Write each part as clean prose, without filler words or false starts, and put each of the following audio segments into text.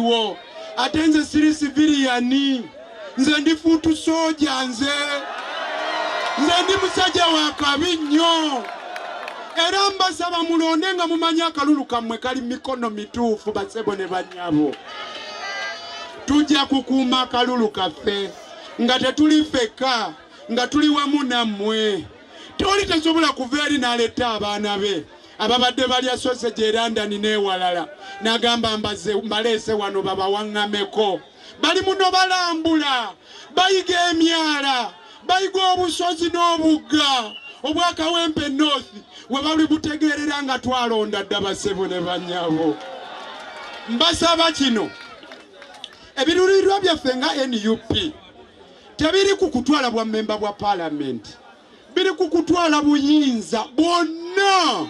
baliwo ate nze siri civilian nze ndi futu soja nze ndi musajja wa kabi nnyo era mbasaba mulonde nga mumanya akalulu kammwe kali mikono mituufu basebo ne banyabo tujja kukuuma akalulu kaffe nga tetuli feka nga tuli wamu nammwe toli tesobola kuva eri n'aleta abaana be ababadde balya sausage e London n'ewalala n'agamba mbaleese wano babawaŋŋameko bali muno balambula bayiga emyala bayiga obusozi n'obugga obwakawempe north we bali butegeerera nga twalonda dda basebo ne banyabo mbasaba kino ebirulirirwa byaffe nga NUP tebiri kukutwala bwa memba bwa parliament biri kukutwala buyinza bwonna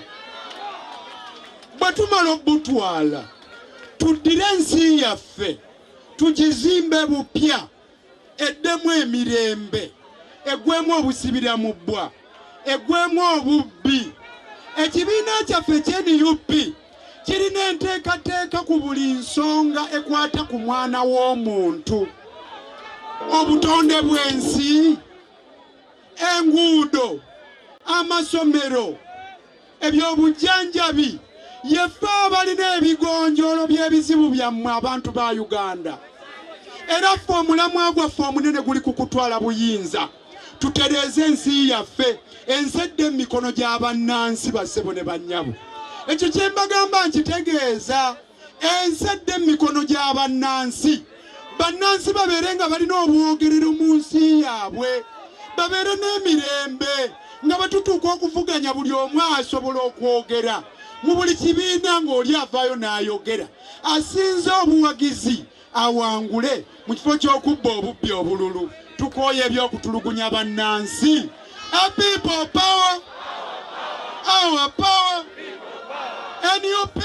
batumala obutwala tudire ensi yaffe tugizimbe bupya eddemu emirembe egwemu obusibira mu bbwa egwemu obubbi ekibiina kyaffe ky'NUP kirina enteekateeka ku buli nsonga ekwata ku mwana w'omuntu obutonde bw'ensi enguudo amasomero ebyobujjanjabi yeffe abalina ebigonjolo by'ebizibu byammwe abantu ba Uganda era ffe omulamwa gwaffe omunene guli kukutwala buyinza tutereeze ensi yaffe enzedde mu mikono gy'abannansi basebo ne bannyabo ekyo kye mbagamba nkitegeeza enzedde mu mikono gy'abannansi bannansi babeere nga balina obwogerero mu nsi yaabwe babeere n'emirembe nga batutuuka okuvuganya buli omu asobola okwogera mu buli kibiina ng'oli avaayo n'ayogera asinze obuwagizi awangule mu kifo ky'okubba obubbi obululu tukooye ebyokutulugunya bannansi people power our power NUP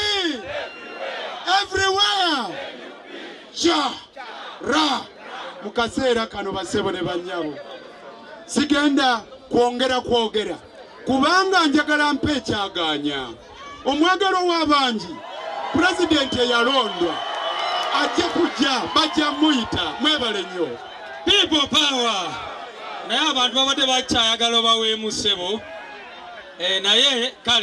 everywhere ja ra mu kaseera kano basebo ne bannyabo sigenda kwongera kwogera kubanga njagala mpa ekyaganya omwagalo w'abangi pulezidenti eyalondwa ajja kujja bajja muyita mwebale nnyo people power naye abantu babadde bakyayagala baweemu ssebo naye kale